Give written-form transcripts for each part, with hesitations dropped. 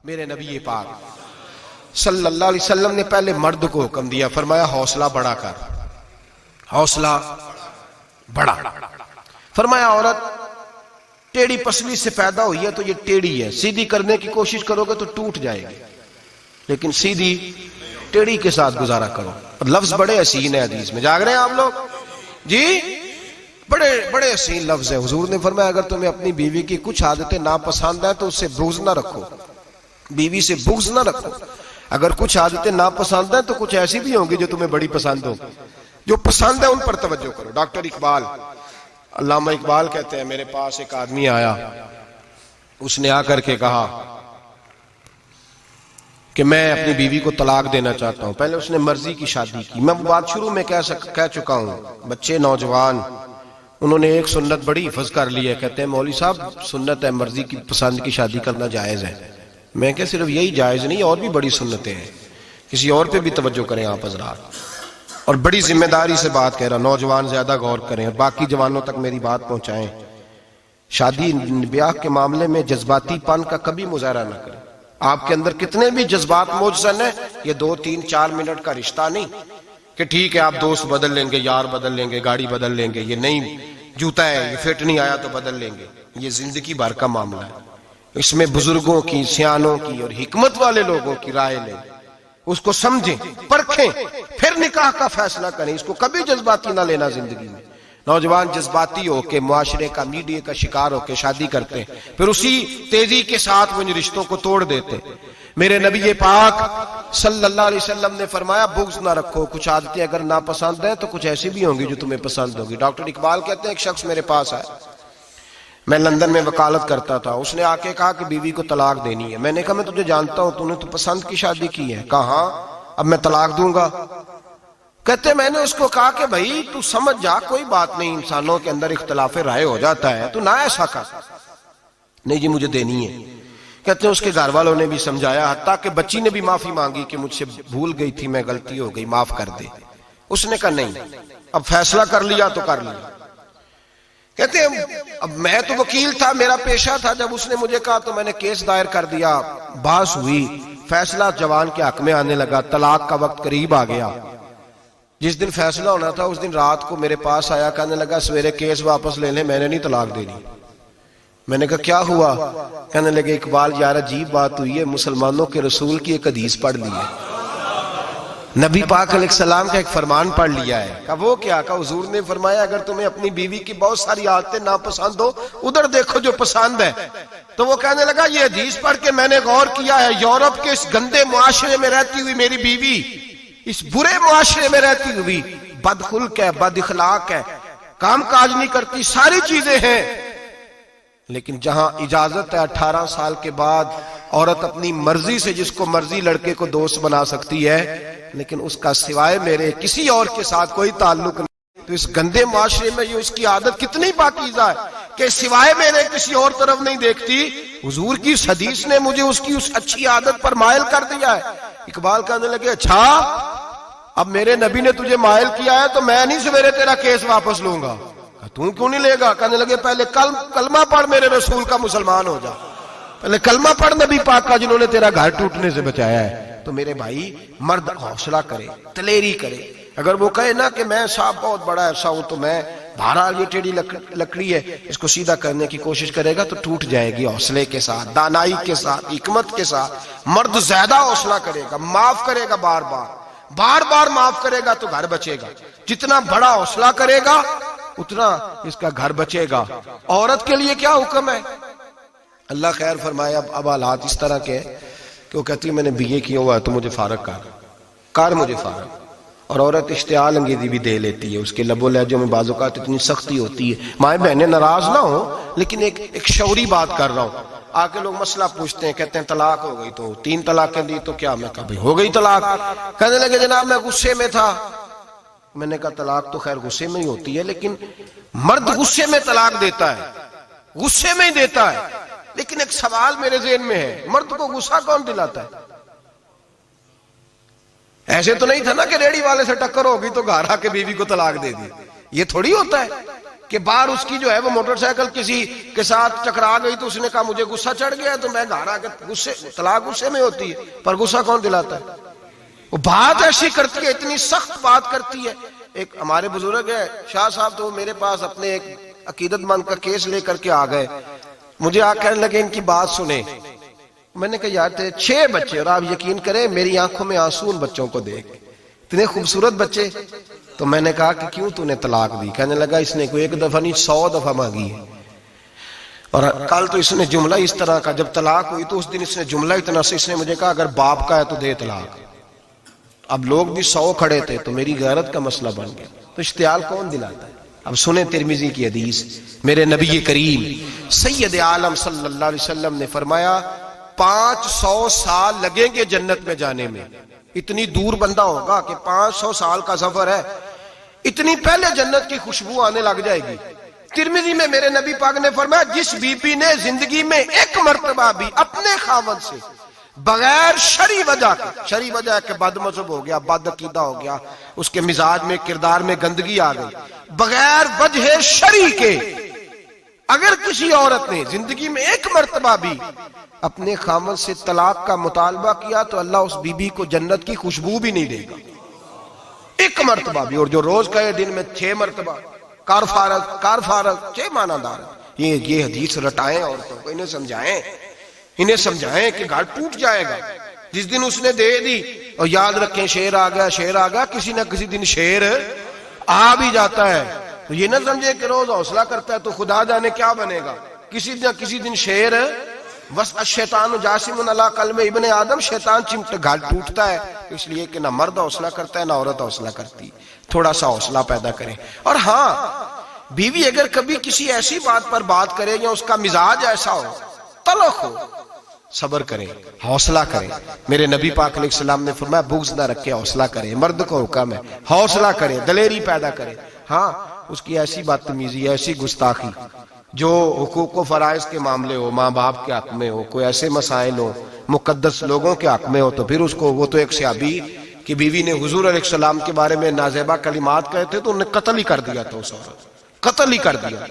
میرے نبی پاک صلی اللہ علیہ وسلم نے پہلے مرد کو حکم دیا، فرمایا حوصلہ بڑا کر، حوصلہ بڑا۔ فرمایا عورت ٹیڑھی پسلی سے پیدا ہوئی ہے تو یہ ٹیڑھی ہے، سیدھی کرنے کی کوشش کرو گے تو ٹوٹ جائے گی، لیکن سیدھی ٹیڑھی کے ساتھ گزارا کرو۔ لفظ بڑے حسین ہیں حدیث میں، جاگ رہے ہیں آپ لوگ جی؟ بڑے حسین لفظ ہیں۔ حضور نے فرمایا اگر تمہیں اپنی بیوی کی کچھ عادتیں ناپسند ہیں تو اس سے بغض نہ رکھو، بیوی سے بغض نہ رکھو۔ اگر کچھ عادتیں ناپسند ہیں تو کچھ ایسی بھی ہوں گی جو تمہیں بڑی پسند ہو، جو پسند ہے ان پر توجہ کرو۔ ڈاکٹر اقبال، علامہ اقبال کہتے ہیں میرے پاس ایک آدمی آیا، اس نے آ کر کے کہا کہ میں اپنی بیوی کو طلاق دینا چاہتا ہوں۔ پہلے اس نے مرضی کی شادی کی، میں وہ بات شروع میں کہہ چکا ہوں، بچے نوجوان انہوں نے ایک سنت بڑی حفظ کر لی ہے، کہتے ہیں مولوی صاحب سنت ہے مرضی کی پسند کی شادی کرنا جائز ہے۔ میں کہ صرف یہی جائز نہیں، اور بھی بڑی سنتیں ہیں، کسی اور پہ بھی توجہ کریں آپ حضرات، اور بڑی ذمہ داری سے بات کہہ رہا، نوجوان زیادہ غور کریں اور باقی جوانوں تک میری بات پہنچائیں۔ شادی بیاہ کے معاملے میں جذباتی پن کا کبھی مظاہرہ نہ کریں۔ آپ کے اندر کتنے بھی جذبات موجزن ہیں، یہ 2 3 4 منٹ کا رشتہ نہیں کہ ٹھیک ہے آپ دوست بدل لیں گے، یار بدل لیں گے، گاڑی بدل لیں گے، یہ نہیں جوتا ہے یہ فٹ نہیں آیا تو بدل لیں گے، یہ زندگی بھر کا معاملہ ہے۔ اس میں بزرگوں کی، سیانوں کی اور حکمت والے لوگوں کی رائے لیں، اس کو سمجھیں، پرکھیں، پھر نکاح کا فیصلہ کریں۔ اس کو کبھی جذباتی نہ لینا زندگی میں۔ نوجوان جذباتی ہو کے معاشرے کا، میڈیا کا شکار ہو کے شادی کرتے ہیں، پھر اسی تیزی کے ساتھ وہ ان رشتوں کو توڑ دیتے ہیں۔ میرے نبی پاک صلی اللہ علیہ وسلم نے فرمایا بغض نہ رکھو، کچھ عادتیں اگر ناپسند ہیں تو کچھ ایسی بھی ہوں گی جو تمہیں پسند ہوگی۔ ڈاکٹر اقبال کہتے ہیں ایک شخص میرے پاس آیا، میں لندن میں وکالت کرتا تھا، اس نے آ کے کہا کہ بیوی کو طلاق دینی ہے۔ میں نے کہا میں تجھے جانتا ہوں، تو نے تو پسند کی شادی کی ہے۔ کہا ہاں، اب میں طلاق دوں گا؟ کہتے میں نے اس کو کہا کہ بھائی تو سمجھ جا، کوئی بات نہیں، انسانوں کے اندر اختلاف رائے ہو جاتا ہے، تو نہ ایسا کر۔ نہیں جی مجھے دینی ہے۔ کہتے ہیں اس کے گھر والوں نے بھی سمجھایا، حتیٰ کہ بچی نے بھی معافی مانگی کہ مجھ سے بھول گئی تھی میں، غلطی ہو گئی، معاف کر دے۔ اس نے کہا نہیں، اب فیصلہ کر لیا تو کر لیا۔ کہتے ہیں اب میں تو وکیل تھا، میرا پیشہ تھا، جب اس نے مجھے کہا تو میں نے کیس دائر کر دیا، بحث ہوئی، فیصلہ جوان کے حق میں آنے لگا، طلاق کا وقت قریب آ گیا۔ جس دن فیصلہ ہونا تھا اس دن رات کو میرے پاس آیا، کہنے لگا سویرے کیس واپس لے لیں، میں نے نہیں طلاق دینی۔ میں نے کہا کیا ہوا؟ کہنے لگے اقبال یار عجیب بات ہوئی ہے، مسلمانوں کے رسول کی ایک حدیث پڑھ لی ہے، نبی پاک علیہ السلام کا ایک فرمان پڑھ لیا ہے۔ کہا وہ کیا؟ کہا حضور نے فرمایا اگر تمہیں اپنی بیوی کی بہت ساری عادتیں ناپسند ہو، ادھر دیکھو جو پسند ہے۔ تو وہ کہنے لگا یہ حدیث پڑھ کے میں نے غور کیا ہے، یورپ کے اس گندے معاشرے میں رہتی ہوئی میری بیوی، اس برے معاشرے میں رہتی ہوئی بد خلق ہے، بد اخلاق ہے، کام کاج نہیں کرتی، ساری چیزیں ہیں، لیکن جہاں اجازت ہے 18 سال کے بعد عورت اپنی مرضی سے جس کو مرضی لڑکے کو دوست بنا سکتی ہے، لیکن اس کا سوائے میرے کسی اور کے ساتھ کوئی تعلق نہیں۔ تو اس گندے معاشرے میں یہ اس کی عادت کتنی پاکیزہ ہے کہ سوائے میرے کسی اور طرف نہیں دیکھتی۔ حضور کی اس حدیث نے مجھے اس کی اس اچھی عادت پر مائل کر دیا ہے۔ اقبال کہنے لگے اچھا اب میرے نبی نے تجھے مائل کیا ہے تو میں نہیں سویرے تیرا کیس واپس لوں گا۔ تم کیوں نہیں لے گا؟ کہنے لگے پہلے کلمہ پڑھ میرے رسول کا، مسلمان ہو جا، پہلے کلمہ پڑھ نبی پاک کا جنہوں نے تیرا گھر ٹوٹنے سے بچایا ہے۔ تو میرے بھائی مرد حوصلہ کرے، دلیری کرے۔ اگر وہ کہے نا کہ میں صاحب بہت بڑا ایسا ہوں تو میں بہرحال یہ ٹیڑھی لکڑی ہے اس کو سیدھا کرنے کی کوشش کرے گا تو ٹوٹ جائے گی۔ حوصلے کے ساتھ، دانائی کے ساتھ، حکمت کے ساتھ مرد زیادہ حوصلہ کرے گا، معاف کرے گا، بار بار معاف کرے گا تو گھر بچے گا۔ جتنا بڑا حوصلہ کرے گا اتنا اس کا گھر بچے گا۔ عورت کے لیے کیا حکم ہے؟ اللہ خیر فرمائے۔ اب حالات اس طرح کے کہ وہ کہتی ہے میں نے BA کیا ہوا ہے تو مجھے فارغ کر مجھے فارغ۔ اور عورت اشتعال انگیزی بھی دے لیتی ہے، اس کے لب و لہجوں میں بعض اوقات اتنی سختی ہوتی ہے، مائیں بہنیں ناراض نہ ہو، لیکن ایک شعوری بات کر رہا ہوں۔ آ کے لوگ مسئلہ پوچھتے ہیں، کہتے ہیں طلاق ہو گئی تو 3 طلاقیں دی تو کیا؟ میں کہا بھائی ہو گئی طلاق۔ کہنے لگے جناب میں غصے میں تھا۔ میں نے کہا طلاق تو خیر غصے میں ہی ہوتی ہے، لیکن مرد غصے میں طلاق دیتا ہے، غصے میں ہی دیتا ہے، لیکن ایک سوال میرے ذہن میں ہے، مرد کو غصہ کون دلاتا ہے؟ ایسے تو نہیں تھا نا کہ ریڑی والے سے ٹکر ہوگی تو گھر آ کے بیوی کو طلاق دے دی، یہ تھوڑی ہوتا ہے کہ باہر اس کی جو ہے وہ موٹر سائیکل کسی کے ساتھ ٹکرا گئی تو اس نے کہا مجھے غصہ چڑھ گیا تو میں گھر آ کے طلاق غصے میں ہوتی ہے، پر غصہ کون دلاتا ہے؟ وہ بات ایسی کرتی ہے، اتنی سخت بات کرتی ہے. ایک ہمارے بزرگ ہے شاہ صاحب، تو میرے پاس اپنے ایک عقیدت مند کا کیس لے کر کے آ گئے. مجھے آ کہنے لگے ان کی بات سنیں. میں نے کہا یار تیرے 6 بچے، اور آپ یقین کریں میری آنکھوں میں آنسو ان بچوں کو دیکھ، اتنے خوبصورت بچے. تو میں نے کہا کہ کیوں تو نے طلاق دی؟ کہنے لگا اس نے کوئی 1 دفعہ نہیں 100 دفعہ مانگی ہے. اور کل تو اس نے جملہ اس طرح کا، جب طلاق ہوئی تو اس دن اس نے جملہ اتنا سے، اس نے مجھے کہا اگر باپ کا ہے تو دے طلاق. اب لوگ بھی 100 کھڑے تھے تو میری غیرت کا مسئلہ بن گیا. تو اشتعال کون دلاتا ہے؟ اب سنیں ترمذی کی حدیث. میرے نبی کریم سید عالم صلی اللہ علیہ وسلم نے فرمایا 500 سال لگیں گے جنت میں جانے میں. اتنی دور بندہ ہوگا کہ 500 سال کا سفر ہے، اتنی پہلے جنت کی خوشبو آنے لگ جائے گی. ترمذی میں میرے نبی پاک نے فرمایا جس بی بی نے زندگی میں 1 مرتبہ بھی اپنے خاوند سے بغیر شرعی وجہ کے، شرعی وجہ ہے کہ بد مذہب ہو گیا، بد عقیدہ ہو گیا، اس کے مزاج میں کردار میں گندگی آ گئی، بغیر وجہ شرعی کے اگر کسی عورت نے زندگی میں 1 مرتبہ بھی اپنے خاوند سے طلاق کا مطالبہ کیا تو اللہ اس بی بی کو جنت کی خوشبو بھی نہیں دے گا. 1 مرتبہ بھی. اور جو روز کہے دن میں 6 مرتبہ کار فارغ 6 معنی دار. یہ حدیث رٹائیں عورتوں کو، انہیں سمجھائیں کہ گھر ٹوٹ جائے گا جس دن اس نے دے دی. اور یاد رکھیں شیر آ گیا، کسی نہ کسی دن شیر آ بھی جاتا ہے. تو یہ نہ سمجھے کہ روز حوصلہ کرتا ہے تو خدا جانے کیا بنے گا. کسی نہ کسی دن شیر بس الشیطان جاسم علی قلب ابن آدم، شیطان گھر ٹوٹتا ہے. اس لیے کہ نہ مرد حوصلہ کرتا ہے نہ عورت حوصلہ کرتی. تھوڑا سا حوصلہ پیدا کریں. اور ہاں بیوی اگر کبھی کسی ایسی بات پر بات کرے یا اس کا مزاج ایسا ہو، تلخ ہو، صبر کریں، حوصلہ کریں. میرے نبی پاک علیہ السلام نے فرمایا بغض نہ رکھے، حوصلہ کریں. مرد کو حکم ہے حوصلہ کریں، دلیری پیدا کریں. ہاں اس کی ایسی بدتمیزی، ایسی گستاخی جو حقوق و فرائض کے معاملے ہو، ماں باپ کے حق میں ہو، کوئی ایسے مسائل ہو مقدس لوگوں کے حق میں ہو، تو پھر اس کو، وہ تو ایک صحابی کی بیوی نے حضور علیہ السلام کے بارے میں نازیبا کلمات کہے تھے تو انہیں قتل ہی کر دیا تھا. اس عورت قتل ہی کر دیا.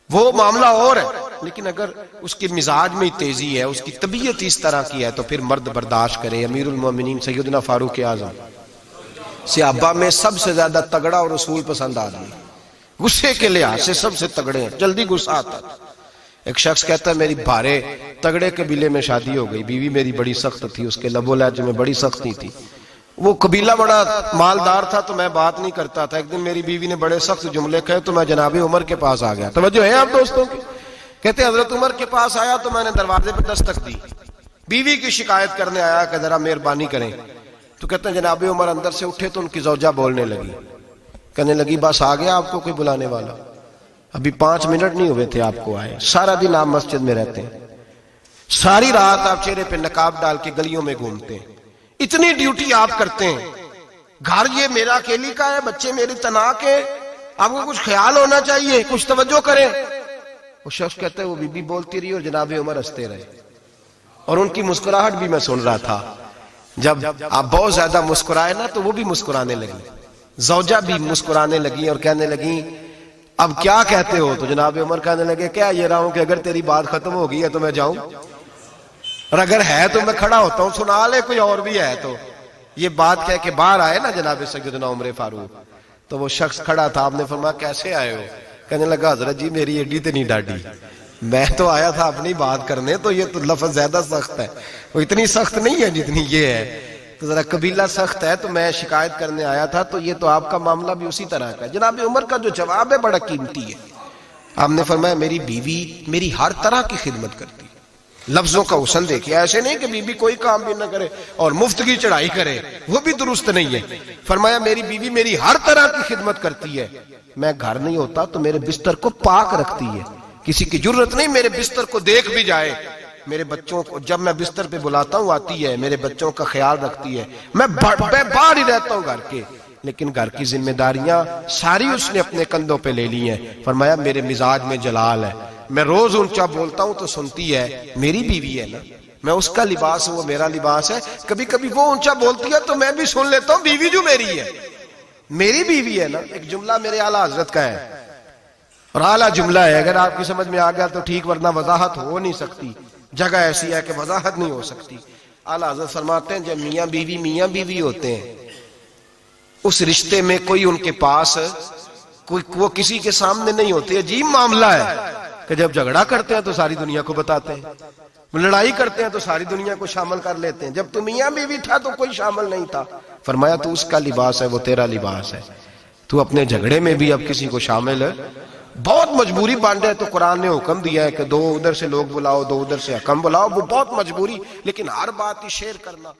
وہ معاملہ اور ہے، لیکن اگر اس کے مزاج میں تیزی ہے، اس کی طبیعت اس طرح کی ہے تو پھر مرد برداشت کرے. امیر المومنین سیدنا فاروق اعظم صحابہ میں سب سے زیادہ تگڑا اور اصول پسند آدمی، غصے کے لحاظ سے سب سے تگڑے ہیں، جلدی غصہ آتا. ایک شخص کہتا ہے میری بھارے تگڑے قبیلے میں شادی ہو گئی، بیوی میری بڑی سخت تھی، اس کے لب و لہجے میں بڑی سختی تھی. وہ قبیلہ بڑا مالدار تھا تو میں بات نہیں کرتا تھا. ایک دن میری بیوی نے بڑے سخت جملے کہے تو میں جناب عمر کے پاس آ گیا. توجہ ہے آپ دوستوں کی؟ کہتے ہیں حضرت عمر کے پاس آیا تو میں نے دروازے پہ دستک دی، بیوی کی شکایت کرنے آیا کہ ذرا مہربانی کریں. تو کہتے ہیں جناب عمر اندر سے اٹھے تو ان کی زوجہ بولنے لگی، کہنے لگی بس آ گیا آپ کو کوئی بلانے والا؟ ابھی 5 منٹ نہیں ہوئے تھے آپ کو آئے. سارا دن آپ مسجد میں رہتے ہیں، ساری رات آپ چہرے پہ نقاب ڈال کے گلیوں میں گھومتے ہیں، اتنی ڈیوٹی آپ کرتے ہیں، گھر یہ میرا اکیلی کا ہے، بچے میری تنہا کے، آپ کو کچھ خیال ہونا چاہیے، کچھ توجہ کریں. وہ شخص کہتے ہیں وہ بی بی بولتی رہی اور جناب عمر ہنستے رہے، اور ان کی مسکراہٹ بھی میں سن رہا تھا. جب آپ بہت زیادہ مسکرائے نا تو وہ بھی مسکرانے لگی، زوجہ بھی مسکرانے لگی اور کہنے لگی اب کیا کہتے ہو؟ تو جناب عمر کہنے لگے کیا یہ رہا ہوں کہ اگر تیری بات ختم ہو گئی ہے تو میں جاؤں، اور اگر ہے تو میں کھڑا ہوتا ہوں، سنا لے کوئی اور بھی ہے تو. یہ بات کہہ کے باہر آئے نا جناب سیدنا عمر فاروق، تو وہ شخص کھڑا تھا. آپ نے فرمایا کیسے آئے ہو؟ کہنے لگا حضرت جی میری ایڈی تے نہیں ڈاڈی، میں تو آیا تھا اپنی بات کرنے، تو یہ تو لفظ زیادہ سخت ہے، وہ اتنی سخت نہیں ہے جتنی یہ ہے، تو ذرا قبیلہ سخت ہے تو میں شکایت کرنے آیا تھا. تو یہ تو آپ کا معاملہ بھی اسی طرح کا ہے. جناب عمر کا جو جواب ہے بڑا قیمتی ہے. آپ نے فرمایا میری بیوی میری ہر طرح کی خدمت کرتی. لفظوں کا حسن دیکھیں، ایسے نہیں کہ بیوی کوئی کام بھی نہ کرے اور مفت کی چڑھائی کرے، وہ بھی درست نہیں ہے. فرمایا میری بیوی میری ہر طرح کی خدمت کرتی ہے، میں گھر نہیں ہوتا تو میرے بستر کو پاک رکھتی ہے، کسی کی ضرورت نہیں میرے بستر کو دیکھ بھی جائے. میرے بچوں کو جب میں بستر پہ بلاتا ہوں آتی ہے، میرے بچوں کا خیال رکھتی ہے. میں باہر ہی رہتا ہوں گھر کے، لیکن گھر کی ذمہ داریاں ساری اس نے اپنے کندھوں پہ لے لی ہیں. فرمایا میرے مزاج میں جلال ہے، میں روز اونچا بولتا ہوں تو سنتی ہے، میری بیوی ہے نا، میں اس کا لباس ہوں وہ میرا لباس ہے. کبھی کبھی وہ اونچا بولتی ہے تو میں بھی سن لیتا ہوں، بیوی جو میری ہے، میری بیوی ہے نا. ایک جملہ میرے اعلیٰ حضرت کا ہے، اور اعلیٰ جملہ ہے، اگر آپ کی سمجھ میں آ گیا تو ٹھیک، ورنہ وضاحت ہو نہیں سکتی، جگہ ایسی ہے کہ وضاحت نہیں ہو سکتی۔ اعلیٰ حضرت فرماتے ہیں جب میاں بیوی ہوتے ہیں، اس رشتے میں کوئی ان کے پاس وہ کسی کے سامنے نہیں ہوتے۔ عجیب معاملہ ہے کہ جب جھگڑا کرتے ہیں تو ساری دنیا کو بتاتے ہیں، لڑائی کرتے ہیں تو ساری دنیا کو شامل کر لیتے ہیں، جب تو میاں بیوی تھا تو کوئی شامل نہیں تھا۔ فرمایا تو اس کا لباس ہے، وہ تیرا لباس ہے، تو اپنے جھگڑے میں بھی اب کسی کو شامل بہت مجبوری بانٹے تو قرآن نے حکم دیا ہے کہ 2 ادھر سے لوگ بلاؤ، 2 ادھر سے حکم بلاؤ، وہ بہت مجبوری، لیکن ہر بات ہی شیئر کرنا